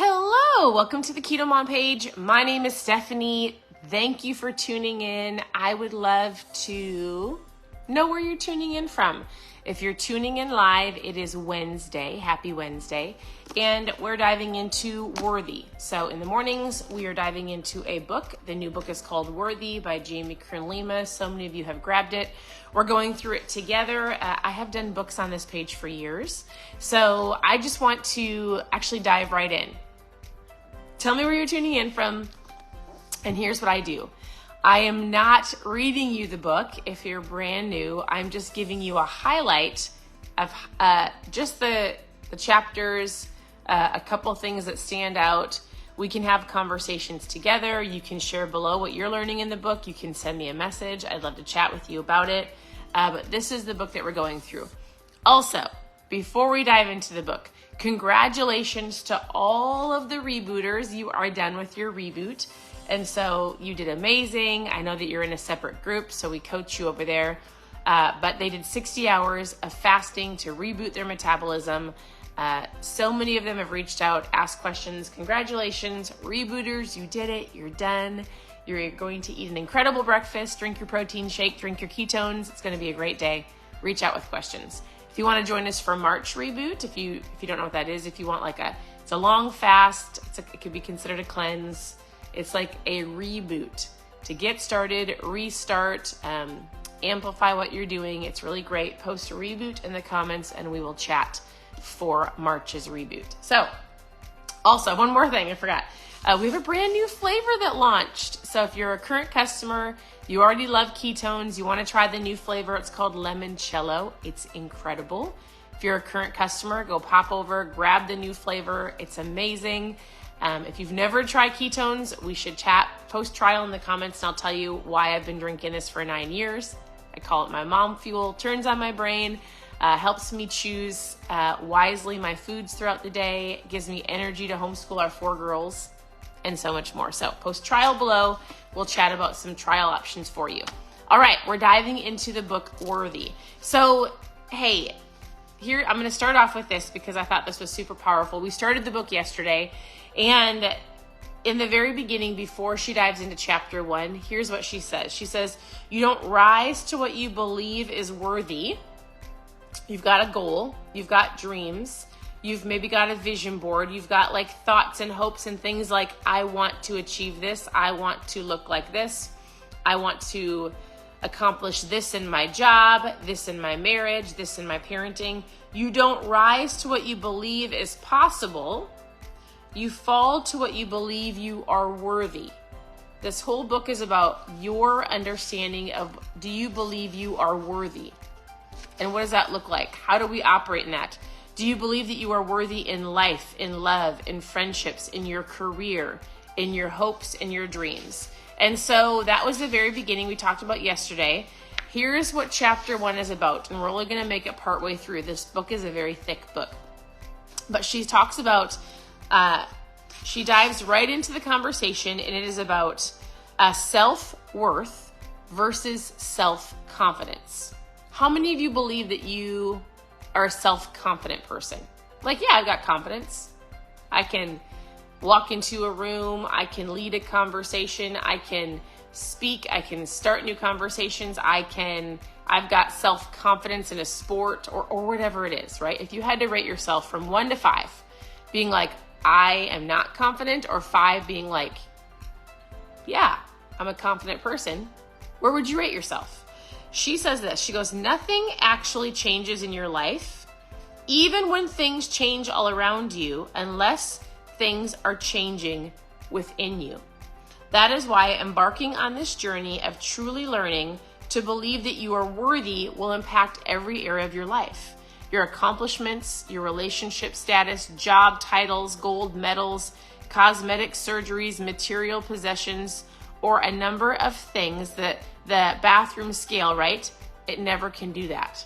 Hello, welcome to the KetoMom page. My name is Stephanie. Thank you for tuning in. I would love to know where you're tuning in from. If you're tuning in live, it is Wednesday. Happy Wednesday. And we're diving into Worthy. So in the mornings, we are diving into a book. The new book is called Worthy by Jamie Kern-Lima. So many of you have grabbed it. We're going through it together. I have done books on this page for years. So I just want to actually dive right in. Tell me where you're tuning in from. And here's what I do. I am not reading you the book. If you're brand new, I'm just giving you a highlight of just the chapters, a couple things that stand out. We can have conversations together. You can share below what you're learning in the book. You can send me a message. I'd love to chat with you about it. But this is the book that we're going through. Also, before we dive into the book, congratulations to all of the rebooters. You are done with your reboot. And so you did amazing. I know that you're in a separate group, so we coach you over there. But they did 60 hours of fasting to reboot their metabolism. So many of them have reached out, asked questions. Congratulations, rebooters, you did it, you're done. You're going to eat an incredible breakfast, drink your protein shake, drink your ketones. It's gonna be a great day. Reach out with questions. If you wanna join us for March reboot, if you don't know what that is, if you want it's a long fast, it could be considered a cleanse. It's like a reboot to get started, restart, amplify what you're doing. It's really great. Post a reboot in the comments and we will chat for March's reboot. So also one more thing I forgot. We have a brand new flavor that launched. So if you're a current customer, you already love ketones, you want to try the new flavor, it's called Limoncello. It's incredible. If you're a current customer, go pop over, grab the new flavor. It's amazing. If you've never tried ketones, we should chat. Post trial in the comments and I'll tell you why I've been drinking this for 9 years. I call it my mom fuel, turns on my brain, helps me choose wisely my foods throughout the day, gives me energy to homeschool our 4 girls, and so much more. So post trial below. We'll chat about some trial options for you. All right, we're diving into the book Worthy. So, hey, here I'm going to start off with this because I thought this was super powerful. We started the book yesterday. And in the very beginning, before she dives into chapter 1, here's what she says. She says, you don't rise to what you believe is worthy. You've got a goal. You've got dreams. You've maybe got a vision board. You've got like thoughts and hopes and things like, I want to achieve this. I want to look like this. I want to accomplish this in my job, this in my marriage, this in my parenting. You don't rise to what you believe is possible. You fall to what you believe you are worthy. This whole book is about your understanding of, do you believe you are worthy? And what does that look like? How do we operate in that? Do you believe that you are worthy in life, in love, in friendships, in your career, in your hopes, in your dreams? And so that was the very beginning we talked about yesterday. Here's what chapter 1 is about. And we're only going to make it partway through. This book is a very thick book. But she talks about she dives right into the conversation, and it is about self-worth versus self-confidence. How many of you believe that you are a self-confident person? Like, yeah, I've got confidence. I can walk into a room. I can lead a conversation. I can speak. I can start new conversations. I've got self-confidence in a sport or whatever it is, right? If you had to rate yourself from 1 to 5, being like, I am not confident, or 5 being like, yeah, I'm a confident person, where would you rate yourself? She says this, she goes, nothing actually changes in your life, even when things change all around you, unless things are changing within you. That is why embarking on this journey of truly learning to believe that you are worthy will impact every area of your life. Your accomplishments, your relationship status, job titles, gold medals, cosmetic surgeries, material possessions, or a number of things that the bathroom scale, right? It never can do that.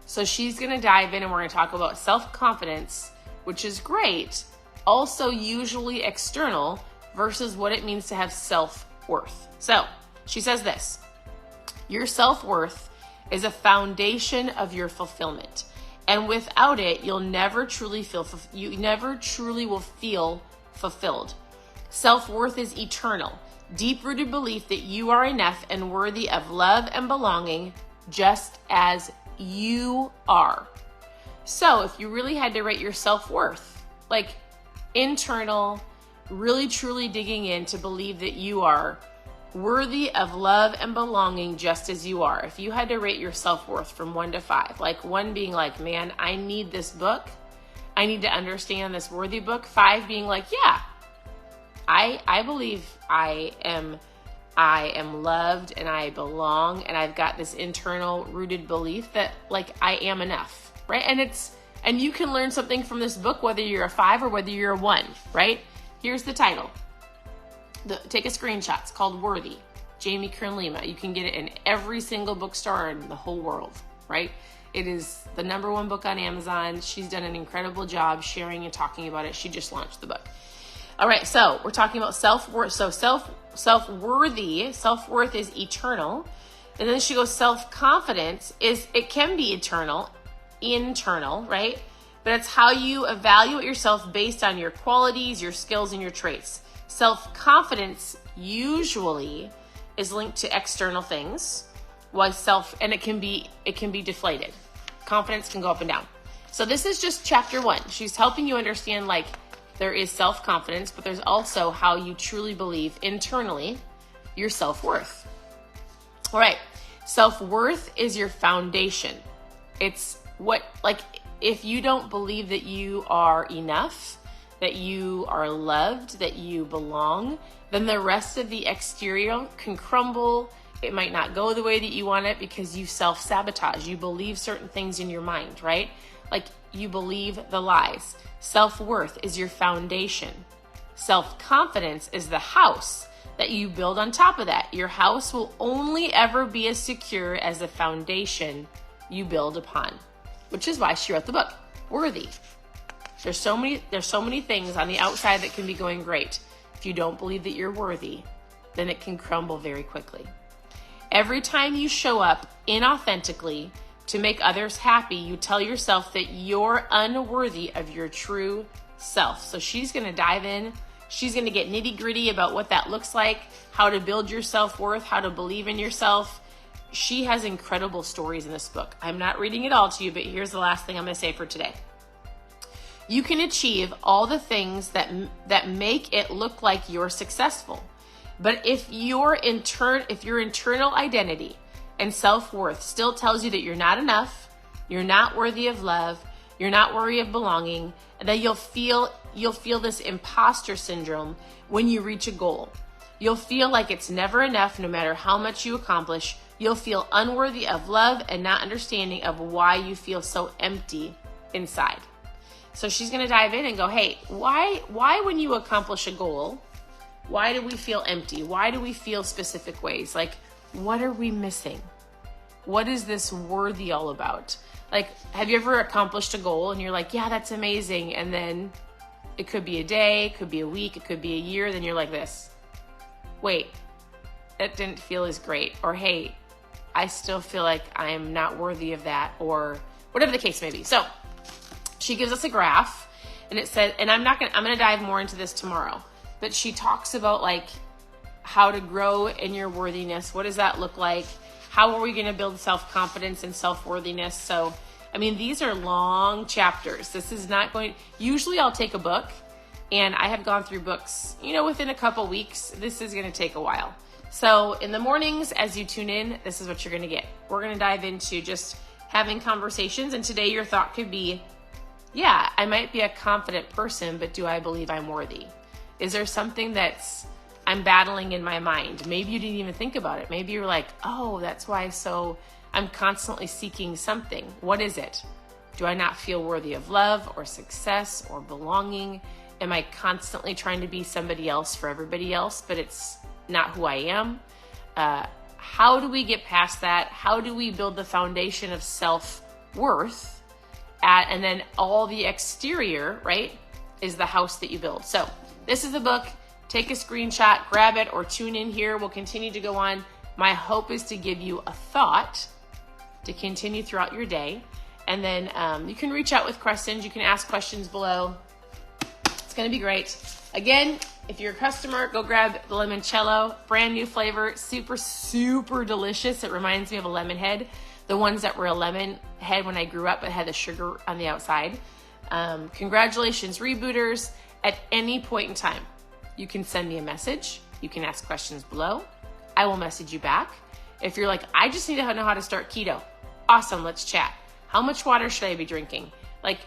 So she's going to dive in and we're going to talk about self-confidence, which is great, also usually external versus what it means to have self-worth. So she says this, your self-worth is a foundation of your fulfillment. And without it, you never truly will feel fulfilled. Self-worth is eternal, deep-rooted belief that you are enough and worthy of love and belonging just as you are. So if you really had to rate your self-worth, like internal, really truly digging in to believe that you are worthy of love and belonging just as you are. If you had to rate your self-worth from 1 to 5, like 1 being like, man, I need this book. I need to understand this worthy book. 5 being like, yeah, I believe I am loved and I belong, and I've got this internal rooted belief that like I am enough, right? And you can learn something from this book, whether you're a 5 or whether you're a 1, right? Here's the title. Take a screenshot. It's called Worthy, Jamie Kern Lima. You can get it in every single bookstore in the whole world, right? It is the #1 book on Amazon. She's done an incredible job sharing and talking about it. She just launched the book. All right, so we're talking about self-worth. So self-worth is eternal. And then she goes, self-confidence it can be internal, right? But it's how you evaluate yourself based on your qualities, your skills, and your traits. Self-confidence usually is linked to external things, and it can be deflated. Confidence can go up and down. So this is just chapter 1. She's helping you understand like there is self-confidence, but there's also how you truly believe internally your self-worth. All right. Self-worth is your foundation. It's if you don't believe that you are enough, that you are loved, that you belong, then the rest of the exterior can crumble. It might not go the way that you want it because you self-sabotage. You believe certain things in your mind, right? Like you believe the lies. Self-worth is your foundation. Self-confidence is the house that you build on top of that. Your house will only ever be as secure as the foundation you build upon, which is why she wrote the book, Worthy. There's so many things on the outside that can be going great. If you don't believe that you're worthy, then it can crumble very quickly. Every time you show up inauthentically to make others happy, you tell yourself that you're unworthy of your true self. So she's going to dive in. She's going to get nitty-gritty about what that looks like, how to build your self-worth, how to believe in yourself. She has incredible stories in this book. I'm not reading it all to you, but here's the last thing I'm going to say for today. You can achieve all the things that make it look like you're successful. But if your internal identity and self-worth still tells you that you're not enough, you're not worthy of love, you're not worthy of belonging, and that you'll feel this imposter syndrome when you reach a goal. You'll feel like it's never enough no matter how much you accomplish. You'll feel unworthy of love and not understanding of why you feel so empty inside. So she's going to dive in and go, hey, why when you accomplish a goal, why do we feel empty? Why do we feel specific ways? Like, what are we missing? What is this worthy all about? Like, have you ever accomplished a goal and you're like, yeah, that's amazing. And then it could be a day, it could be a week, it could be a year. Then you're like this, wait, that didn't feel as great. Or, hey, I still feel like I'm not worthy of that, or whatever the case may be. So she gives us a graph, and it said, and I'm going to dive more into this tomorrow, but she talks about like how to grow in your worthiness. What does that look like? How are we going to build self-confidence and self-worthiness? So, I mean, these are long chapters. This is not usually I'll take a book, and I have gone through books, within a couple weeks. This is going to take a while. So in the mornings, as you tune in, this is what you're going to get. We're going to dive into just having conversations. And today your thought could be, yeah, I might be a confident person, but do I believe I'm worthy? Is there something I'm battling in my mind? Maybe you didn't even think about it. Maybe you're like, oh, that's why I'm constantly seeking something. What is it? Do I not feel worthy of love or success or belonging? Am I constantly trying to be somebody else for everybody else, but it's not who I am? How do we get past that? How do we build the foundation of self-worth? And then all the exterior, right, is the house that you build. So this is the book. Take a screenshot, grab it, or tune in here. We'll continue to go on. My hope is to give you a thought to continue throughout your day. And then you can reach out with questions. You can ask questions below. It's going to be great. Again, if you're a customer, go grab the limoncello, brand new flavor, super, super delicious. It reminds me of a lemon head. The ones that were a lemon head when I grew up, but had the sugar on the outside. Congratulations, rebooters. At any point in time, you can send me a message. You can ask questions below. I will message you back. If you're like, I just need to know how to start keto. Awesome, let's chat. How much water should I be drinking? Like,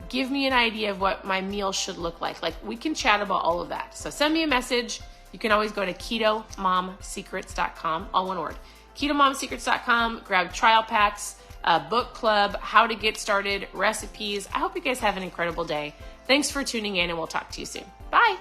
give me an idea of what my meal should look like. Like, we can chat about all of that. So send me a message. You can always go to ketomomsecrets.com, all one word. ketomomsecrets.com, grab trial packs, book club, how to get started, recipes. I hope you guys have an incredible day. Thanks for tuning in, and we'll talk to you soon. Bye.